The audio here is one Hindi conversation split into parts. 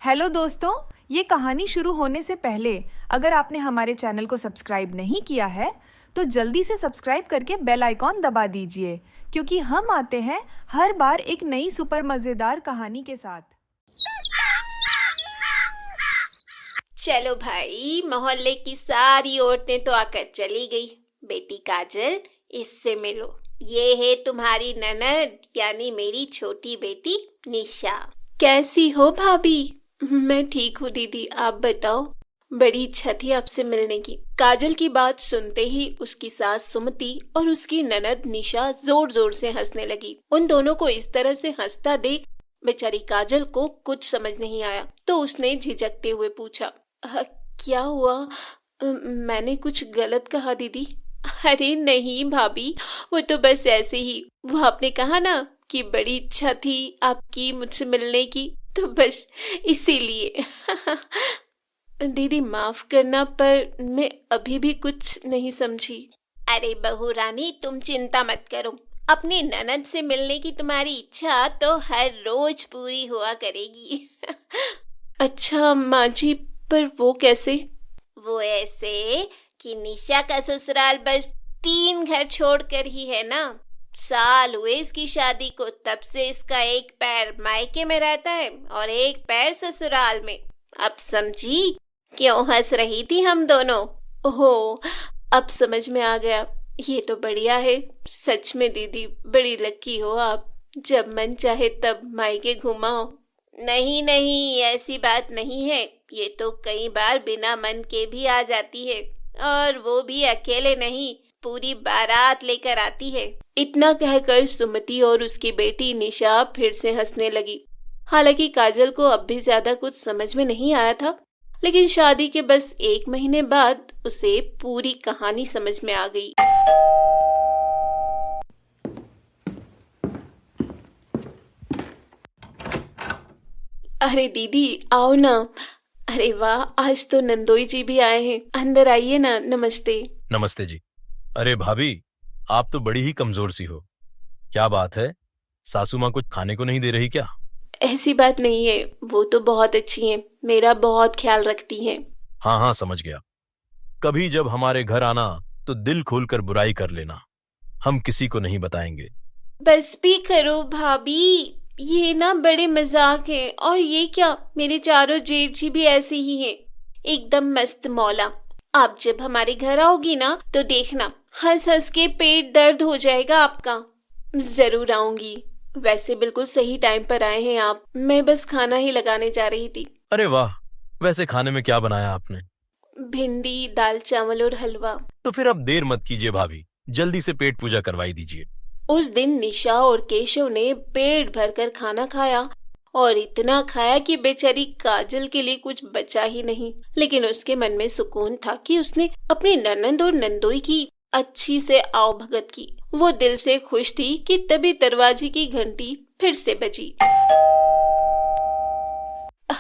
हेलो दोस्तों, ये कहानी शुरू होने से पहले अगर आपने हमारे चैनल को सब्सक्राइब नहीं किया है तो जल्दी से सब्सक्राइब करके बेल आइकॉन दबा दीजिए क्योंकि हम आते हैं हर बार एक नई सुपर मज़ेदार कहानी के साथ। चलो भाई, मोहल्ले की सारी औरतें तो आकर चली गई। बेटी काजल, इससे मिलो। ये है तुम्हारी ननद यानी मेरी छोटी बेटी निशा। कैसी हो भाभी? मैं ठीक हूँ दीदी, आप बताओ। बड़ी इच्छा थी आपसे मिलने की। काजल की बात सुनते ही उसकी सास सुमति और उसकी ननद निशा जोर जोर से हंसने लगी। उन दोनों को इस तरह से हंसता देख बेचारी काजल को कुछ समझ नहीं आया, तो उसने झिझकते हुए पूछा, क्या हुआ? मैंने कुछ गलत कहा दीदी? अरे नहीं भाभी, वो तो बस ऐसे ही। वो आपने कहा ना कि बड़ी इच्छा थी आपकी मुझसे मिलने की, तो बस इसीलिए। दीदी माफ करना, पर मैं अभी भी कुछ नहीं समझी। अरे बहू रानी, तुम चिंता मत करो। अपनी ननद से मिलने की तुम्हारी इच्छा तो हर रोज पूरी हुआ करेगी। अच्छा माँ जी, पर वो कैसे? वो ऐसे कि निशा का ससुराल बस 3 घर छोड़कर ही है ना। साल हुए इसकी शादी को, तब से इसका एक पैर मायके में रहता है और एक पैर ससुराल में। अब समझी क्यों हंस रही थी हम दोनों? ओहो, अब समझ में आ गया। ये तो बढ़िया है। सच में दीदी बड़ी लकी हो आप, जब मन चाहे तब मायके घुमाओ। नहीं नहीं, ऐसी बात नहीं है। ये तो कई बार बिना मन के भी आ जाती है, और वो भी अकेले नहीं, पूरी बारात लेकर आती है। इतना कहकर सुमति और उसकी बेटी निशा फिर से हंसने लगी। हालांकि काजल को अब भी ज्यादा कुछ समझ में नहीं आया था, लेकिन शादी के बस 1 महीने बाद उसे पूरी कहानी समझ में आ गई। अरे दीदी आओ ना। अरे वाह, आज तो नंदोई जी भी आए हैं। अंदर आइए ना। नमस्ते। नमस्ते जी। अरे भाभी, आप तो बड़ी ही कमजोर सी हो। क्या बात है, सासू माँ कुछ खाने को नहीं दे रही क्या? ऐसी बात नहीं है, वो तो बहुत अच्छी हैं, मेरा बहुत ख्याल रखती हैं। हाँ हाँ, समझ गया। कभी जब हमारे घर आना तो दिल खोलकर बुराई कर लेना, हम किसी को नहीं बताएंगे। बस भी करो भाभी, ये ना बड़े मजाक है। और ये क्या, मेरे चारों जेठ जी भी ऐसे ही हैं, एकदम मस्त मौला। आप जब हमारे घर आओगी ना तो देखना, हंस हंस के पेट दर्द हो जाएगा आपका। जरूर आऊंगी। वैसे बिल्कुल सही टाइम पर आए हैं आप। मैं बस खाना ही लगाने जा रही थी। अरे वाह, वैसे खाने में क्या बनाया आपने? भिंडी, दाल चावल और हलवा। तो फिर अब देर मत कीजिए भाभी, जल्दी से पेट पूजा करवाई दीजिए। उस दिन निशा और केशव ने पेट भरकर खाना खाया, और इतना खाया कि बेचारी काजल के लिए कुछ बचा ही नहीं। लेकिन उसके मन में सुकून था कि उसने अपनी ननद और नंदोई की अच्छी से आओ भगत की। वो दिल से खुश थी कि तभी दरवाजे की घंटी फिर से बजी।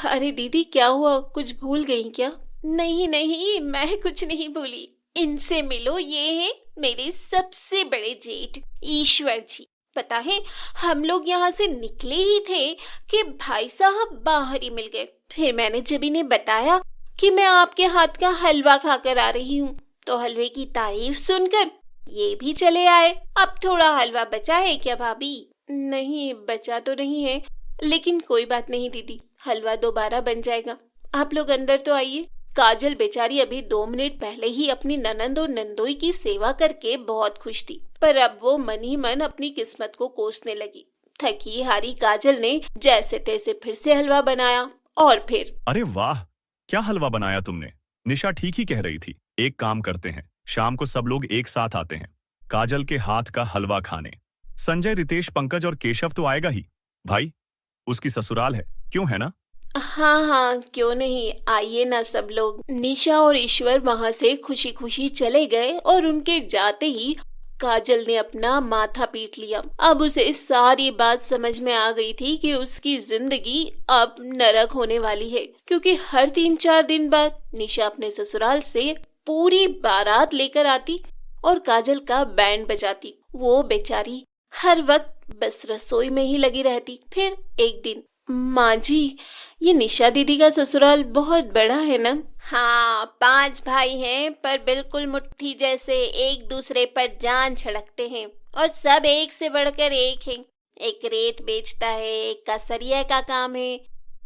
अरे दीदी क्या हुआ, कुछ भूल गई क्या? नहीं नहीं, मैं कुछ नहीं भूली। इनसे मिलो, ये हैं मेरे सबसे बड़े जेठ ईश्वर जी। पता है, हम लोग यहाँ से निकले ही थे कि भाई साहब बाहर ही मिल गए। फिर मैंने जब इन्हें बताया कि मैं आपके हाथ का हलवा खाकर आ रही हूँ, तो हलवे की तारीफ सुनकर ये भी चले आए। अब थोड़ा हलवा बचा है क्या भाभी? नहीं, बचा तो नहीं है, लेकिन कोई बात नहीं दीदी, हलवा दोबारा बन जाएगा। आप लोग अंदर तो आइए। काजल बेचारी अभी 2 मिनट पहले ही अपनी ननंद और नंदोई की सेवा करके बहुत खुश थी, पर अब वो मन ही मन अपनी किस्मत को कोसने लगी। थकी हारी काजल ने जैसे तैसे फिर से हलवा बनाया, और फिर अरे वाह, क्या हलवा बनाया तुमने। निशा ठीक ही कह रही थी। एक काम करते हैं, शाम को सब लोग एक साथ आते हैं काजल के हाथ का हलवा खाने। संजय, रितेश, पंकज और केशव तो आएगा ही। भाई, उसकी ससुराल है, क्यों है ना? हाँ हाँ, क्यों नहीं, आइए ना सब लोग। निशा और ईश्वर वहाँ से खुशी खुशी चले गए, और उनके जाते ही काजल ने अपना माथा पीट लिया। अब उसे सारी बात समझ में आ गई थी कि उसकी जिंदगी अब नरक होने वाली है, क्योंकि हर 3-4 दिन बाद निशा अपने ससुराल से पूरी बारात लेकर आती और काजल का बैंड बजाती। वो बेचारी हर वक्त बस रसोई में ही लगी रहती। फिर एक दिन माँ जी, ये निशा दीदी का ससुराल बहुत बड़ा है ना? हाँ, 5 भाई हैं, पर बिल्कुल मुट्ठी जैसे एक दूसरे पर जान छिड़कते हैं और सब एक से बढ़कर एक हैं। एक रेत बेचता है, एक का सरिया का काम है,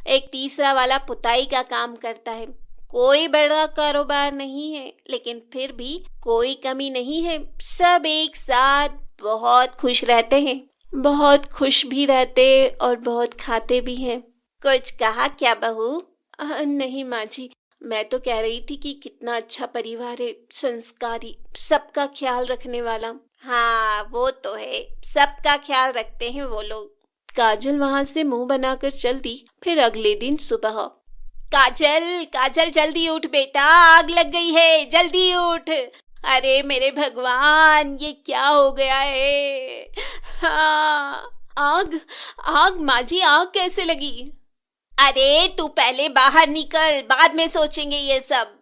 एक तीसरा वाला पुताई का काम करता है। कोई बड़ा कारोबार नहीं है, लेकिन फिर भी कोई कमी नहीं है। सब एक साथ बहुत खुश रहते हैं, बहुत खुश भी रहते और बहुत खाते भी हैं। कुछ कहा क्या बहू? नहीं माँ जी, मैं तो कह रही थी कि कितना अच्छा परिवार है, संस्कारी, सबका ख्याल रखने वाला। हाँ, वो तो है, सबका ख्याल रखते हैं वो लोग। काजल वहां से मुंह बनाकर चल दी। फिर अगले दिन सुबह, काजल काजल जल्दी उठ बेटा, आग लग गई है, जल्दी उठ। अरे मेरे भगवान, ये क्या हो गया है? हाँ, आग आग माँ जी, आग कैसे लगी? अरे तू पहले बाहर निकल, बाद में सोचेंगे ये सब।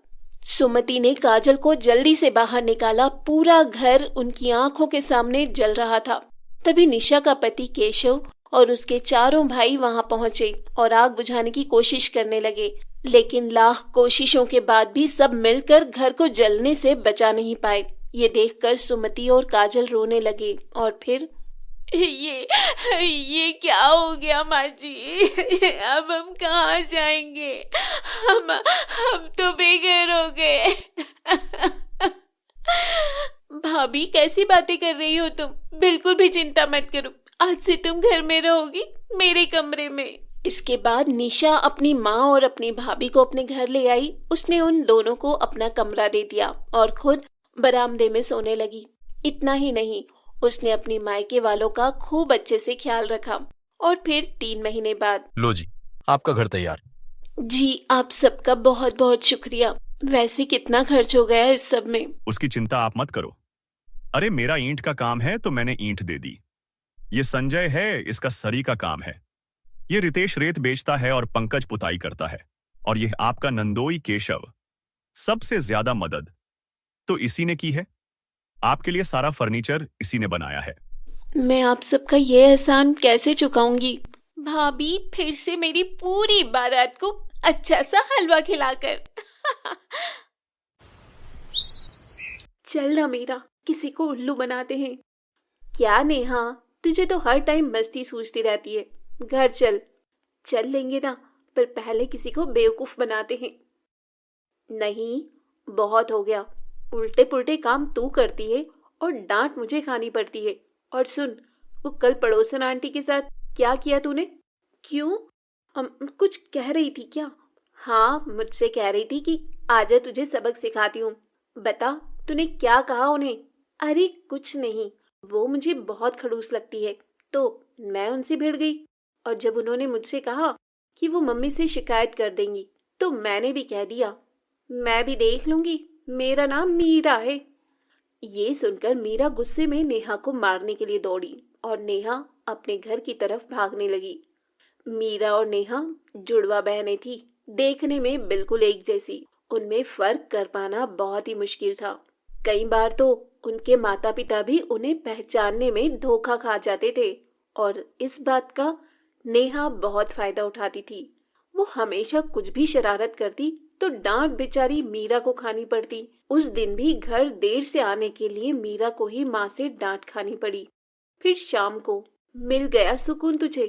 सुमति ने काजल को जल्दी से बाहर निकाला। पूरा घर उनकी आंखों के सामने जल रहा था। तभी निशा का पति केशव और उसके चारों भाई वहां पहुंचे और आग बुझाने की कोशिश करने लगे, लेकिन लाख कोशिशों के बाद भी सब मिलकर घर को जलने से बचा नहीं पाए। ये देखकर सुमति और काजल रोने लगे और फिर ये क्या हो गया माँ जी? अब हम कहाँ जाएंगे? हम तो बेघर हो गए। भाभी, कैसी बातें कर रही हो तुम? बिल्कुल भी चिंता मत करो, आज से तुम घर में रहोगी, मेरे कमरे में। इसके बाद निशा अपनी माँ और अपनी भाभी को अपने घर ले आई। उसने उन दोनों को अपना कमरा दे दिया और खुद बरामदे में सोने लगी। इतना ही नहीं, उसने अपनी मायके वालों का खूब अच्छे से ख्याल रखा। और फिर 3 महीने बाद, लो जी, आपका घर तैयार। जी, आप सबका बहुत बहुत शुक्रिया। वैसे कितना खर्च हो गया इस सब में? उसकी चिंता आप मत करो। अरे मेरा ईंट का काम है तो मैंने ईंट दे दी। ये संजय है, इसका सरी का काम है। ये रितेश रेत बेचता है और पंकज पुताई करता है। और यह आपका नंदोई केशव, सबसे ज्यादा मदद तो इसी ने की है। आपके लिए सारा फर्नीचर इसी ने बनाया है। मैं आप सबका ये एहसान कैसे चुकाऊंगी? भाभी, फिर से मेरी पूरी बारात को अच्छा सा हलवा खिलाकर। चल ना मीरा, किसी को उल्लू बनाते हैं। क्या नेहा, तुझे तो हर टाइम मस्ती सूझती रहती है। घर चल। चल लेंगे ना, पर पहले किसी को बेवकूफ बनाते हैं। नहीं, बहुत हो गया। उल्टे पुल्टे काम तू करती है और डांट मुझे खानी पड़ती है। और सुन, वो कल पड़ोसन आंटी के साथ क्या किया तूने? क्यों? कुछ कह रही थी क्या? हाँ, मुझसे कह रही थी कि आजा तुझे सबक सिखाती हूँ। बता, तूने क्या कहा उन्हें? अरे कुछ नहीं, वो मुझे बहुत खड़ूस लगती है, तो मैं उनसे भिड़ गई। और जब उन्होंने मुझसे कहा कि वो मम्मी से शिकायत कर देंगी, तो मैंने भी कह दिया, मैं भी देख लूंगी, मेरा नाम मीरा है। ये सुनकर मीरा गुस्से में नेहा को मारने के लिए दौड़ी और नेहा अपने घर की तरफ भागने लगी। मीरा और नेहा जुड़वा बहनें थी, देखने में बिल्कुल एक जैसी। उनमें फर्क कर पाना बहुत ही मुश्किल था। कई बार तो उनके माता पिता भी उन्हें पहचानने में धोखा खा जाते थे और इस बात का नेहा बहुत फायदा उठाती थी। वो हमेशा कुछ भी शरारत करती तो डांट बेचारी मीरा को खानी पड़ती। उस दिन भी घर देर से आने के लिए मीरा को ही माँ से डांट खानी पड़ी। फिर शाम को, मिल गया सुकून तुझे?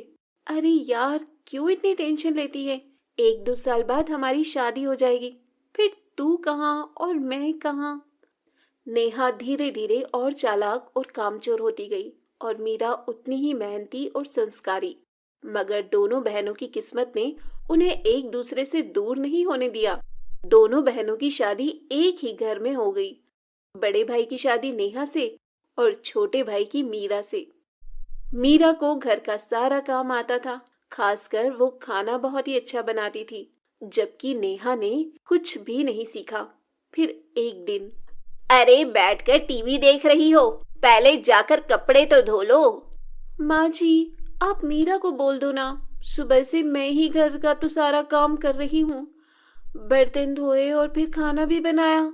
अरे यार, क्यों इतनी टेंशन लेती है? 1-2 साल बाद हमारी शादी हो जाएगी, फिर तू कहाँ और मैं कहाँ। नेहा धीरे धीरे और चालाक और कामचोर होती गई और मीरा उतनी ही मेहनती और संस्कारी। मगर दोनों बहनों की किस्मत ने उन्हें एक दूसरे से दूर नहीं होने दिया। दोनों बहनों की शादी एक ही घर में हो गई। बड़े भाई की शादी नेहा से और छोटे भाई की मीरा से। मीरा को घर का सारा काम आता था, खासकर वो खाना बहुत ही अच्छा बनाती थी, जबकि नेहा ने कुछ भी नहीं सीखा। फिर एक दिन, अरे बैठकर टीवी देख रही हो, पहले जाकर कपड़े तो धो लो। माँ जी, आप मीरा को बोल दो ना, सुबह से मैं ही घर का तो सारा काम कर रही हूँ, बर्तन धोए और फिर खाना भी बनाया।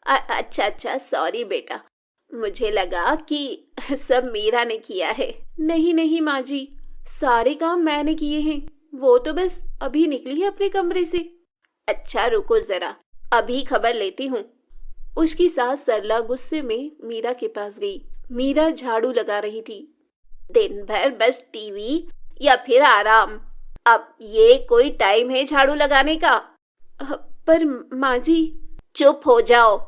अच्छा, सॉरी बेटा, मुझे लगा कि सब मीरा ने किया है। नहीं माँ जी, सारे काम मैंने किए हैं, वो तो बस अभी निकली है अपने कमरे से। अच्छा रुको जरा, अभी खबर लेती हूँ। उसकी सास सरला गुस्से में मीरा के पास गई। मीरा झाड़ू लगा रही थी। दिन भर बस टीवी या फिर आराम, अब ये कोई टाइम है झाड़ू लगाने का? पर माँ जी। चुप हो जाओ।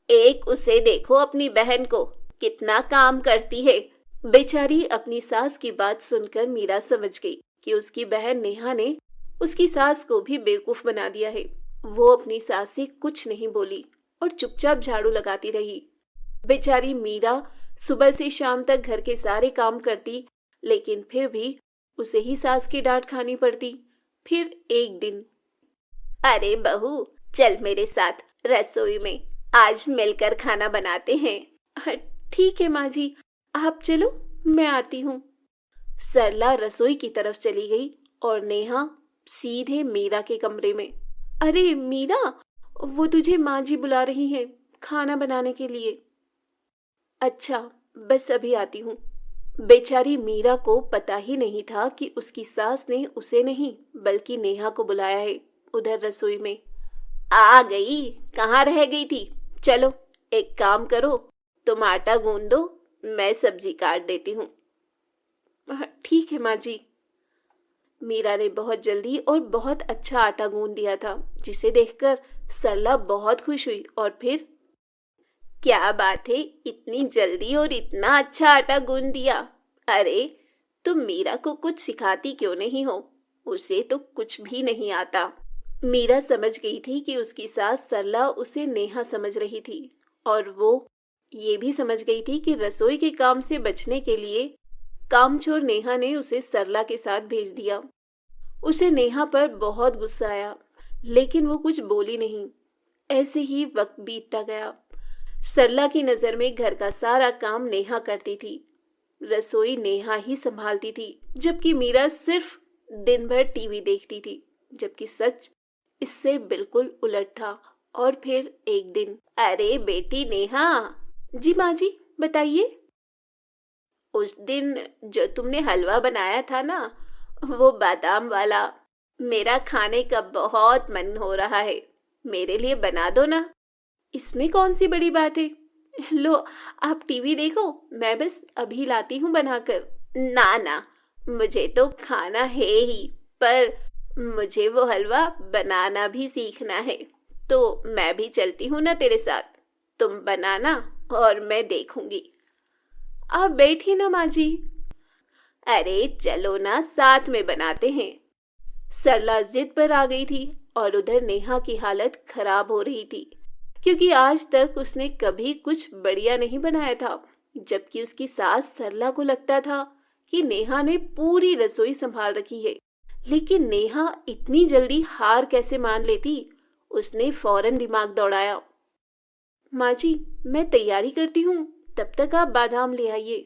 एक उसे देखो, अपनी बहन को कितना काम करती है। बेचारी अपनी सास की बात सुनकर मीरा समझ गई कि उसकी बहन नेहा ने उसकी सास को भी बेवकूफ बना दिया है। वो अपनी सास से कुछ नहीं बोली और चुपचाप झाड़ू लगाती रही। बेचारी मीरा सुबह से शाम तक घर के सारे काम करती, लेकिन फिर भी उसे ही सास की डांट खानी पड़ती। फिर एक दिन, अरे बहू चल मेरे साथ रसोई में, आज मिलकर खाना बनाते हैं। ठीक है माँ जी, आप चलो, मैं आती हूँ। सरला रसोई की तरफ चली गई और नेहा सीधे मीरा के कमरे में। अरे मीरा, वो तुझे माँ जी बुला रही है खाना बनाने के लिए। अच्छा, बस अभी आती हूँ। बेचारी मीरा को पता ही नहीं था कि उसकी सास ने उसे नहीं बल्कि नेहा को बुलाया है उधर रसोई में। आ गई, कहाँ रह गई थी? चलो एक काम करो, तुम आटा गूंद दो, मैं सब्जी काट देती हूँ। ठीक है माँ जी। मीरा ने बहुत जल्दी और बहुत अच्छा आटा गूंद दिया था, जिसे देखकर सरला बहुत खुश हुई और फिर, क्या बात है, इतनी जल्दी और इतना अच्छा आटा गूंद दिया। अरे तुम मीरा को कुछ सिखाती क्यों नहीं हो? उसे तो कुछ भी नहीं आता। मीरा समझ गई थी कि उसकी सास सरला उसे नेहा समझ रही थी और वो ये भी समझ गई थी कि रसोई के काम से बचने के लिए कामचोर नेहा ने उसे सरला के साथ भेज दिया। उसे नेहा पर बहुत गुस्सा आया, लेकिन वो कुछ बोली नहीं। ऐसे ही वक्त बीतता गया। सरला की नज़र में घर का सारा काम नेहा करती थी। रसोई नेहा ही संभालती थी, जबकि मीरा सिर्फ दिन भर टीवी देखती थी, जबकि सच इससे बिल्कुल उलट था। और फिर एक दिन, अरे बेटी नेहा। जी माँ जी, बताइए। उस दिन जो तुमने हलवा बनाया था ना, वो बादाम वाला, मेरा खाने का बहुत मन हो रहा है, मेरे लिए बना दो ना। इसमें कौन सी बड़ी बात है, लो आप टीवी देखो, मैं बस अभी लाती हूँ बनाकर। ना ना, मुझे तो खाना है ही, पर मुझे वो हलवा बनाना भी सीखना है, तो मैं भी चलती हूँ ना तेरे साथ। तुम बनाना और मैं देखूंगी। आप बैठिए ना माँ जी। अरे चलो ना, साथ में बनाते हैं। सरला जिद पर आ गई थी और उधर नेहा की हालत खराब हो रही थी, क्योंकि आज तक उसने कभी कुछ बढ़िया नहीं बनाया था, जबकि उसकी सास सरला को लगता था कि नेहा ने पूरी रसोई संभाल रखी है। लेकिन नेहा इतनी जल्दी हार कैसे मान लेती? उसने फौरन दिमाग दौड़ाया। माँ जी, मैं तैयारी करती हूँ, तब तक आप बादाम ले आइए।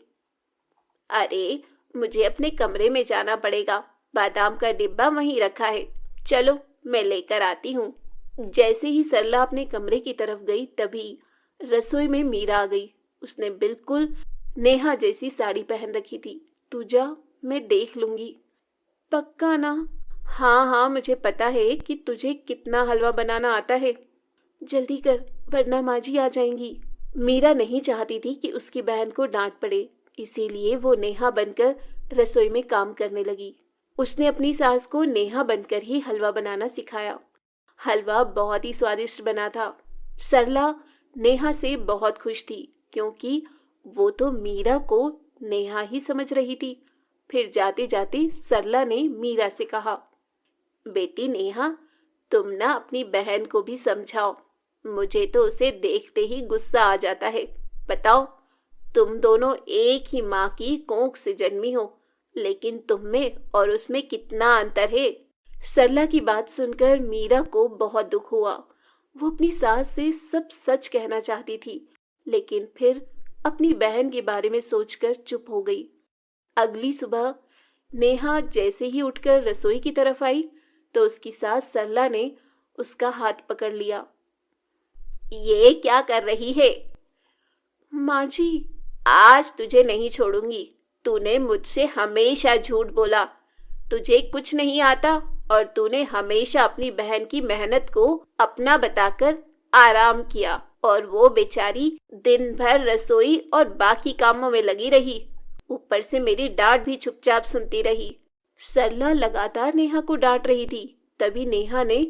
अरे मुझे अपने कमरे में जाना पड़ेगा, बादाम का डिब्बा वहीं रखा है, चलो मैं लेकर आती हूँ। जैसे ही सरला अपने कमरे की तरफ गई, तभी रसोई में मीरा आ गई। उसने बिल्कुल नेहा जैसी साड़ी पहन रखी थी। तू जा, मैं देख लूंगी। पक्का ना? हाँ हाँ, मुझे पता है कि तुझे कितना हलवा बनाना आता है। जल्दी कर, वरना माँ जी आ जाएंगी। मीरा नहीं चाहती थी कि उसकी बहन को डांट पड़े, इसीलिए वो नेहा बनकर रसोई में काम करने लगी। उसने अपनी सास को नेहा बनकर ही हलवा बनाना सिखाया। हलवा बहुत ही स्वादिष्ट बना था। सरला नेहा से बहुत खुश थी, क्योंकि वो तो मीरा को नेहा ही समझ रही थी। फिर जाते जाते सरला ने मीरा से कहा, बेटी नेहा, तुम ना अपनी बहन को भी समझाओ, मुझे तो उसे देखते ही गुस्सा आ जाता है। बताओ, तुम दोनों एक ही माँ की कोख से जन्मी हो, लेकिन तुम में और उसमें कितना अंतर है। सरला की बात सुनकर मीरा को बहुत दुख हुआ। वो अपनी सास से सब सच कहना चाहती थी, लेकिन फिर अपनी बहन के बारे में सोचकर चुप हो गई। अगली सुबह नेहा जैसे ही उठकर रसोई की तरफ आई, तो उसकी सास सरला ने उसका हाथ पकड़ लिया। ये क्या कर रही है? माँ जी, आज तुझे नहीं छोड़ूंगी। तूने मुझसे हमेशा झूठ बोला। तुझे कुछ नहीं आता और तूने हमेशा अपनी बहन की मेहनत को अपना बताकर आराम किया और वो बेचारी दिन भर रसोई और बाकी कामों में लगी रही। ऊपर से मेरी डांट भी चुपचाप सुनती रही। सरला लगातार नेहा को डांट रही थी। तभी नेहा ने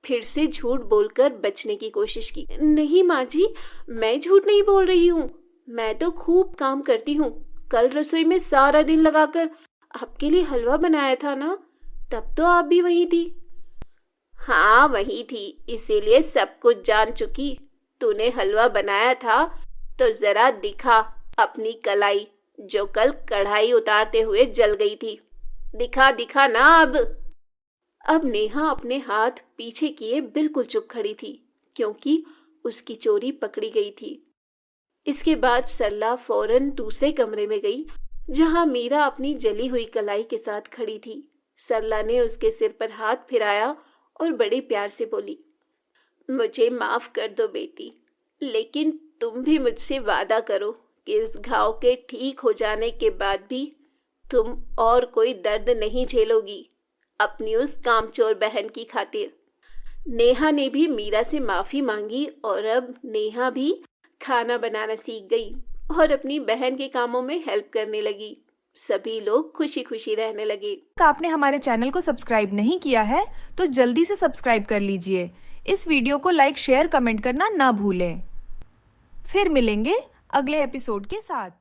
फिर से झूठ बोलकर बचने की कोशिश की। नहीं माँ जी, मैं झूठ नहीं बोल रही हूँ। मैं तो खूब काम करती हूँ। कल रसोई में सारा दिन लगाकर आपके लिए हलवा बनाया था ना, तब तो आप भी वहीं थी। हाँ वहीं थी, इसीलिए सब कुछ जान चुकी। तूने हलवा बनाया था तो जरा दिखा अपनी कलाई, जो कल कढ़ाई उतारते हुए जल गई थी। दिखा दिखा ना अब नेहा अपने हाथ पीछे किए बिल्कुल चुप खड़ी थी, क्योंकि उसकी चोरी पकड़ी गई थी। इसके बाद सरला फौरन दूसरे कमरे में गई, जहां मीरा अपनी जली हुई कलाई के साथ खड़ी थी। सरला ने उसके सिर पर हाथ फिराया और बड़े प्यार से बोली, मुझे माफ कर दो बेटी, लेकिन तुम भी मुझसे वादा करो कि इस घाव के ठीक हो जाने के बाद भी तुम और कोई दर्द नहीं झेलोगी, अपनी उस कामचोर बहन की खातिर। नेहा ने भी मीरा से माफी मांगी और अब नेहा भी खाना बनाना सीख गई और अपनी बहन के कामों में हेल्प करने लगी। सभी लोग खुशी खुशी रहने लगे। आपने हमारे चैनल को सब्सक्राइब नहीं किया है तो जल्दी से सब्सक्राइब कर लीजिए। इस वीडियो को लाइक, शेयर, कमेंट करना ना भूलें। फिर मिलेंगे अगले एपिसोड के साथ।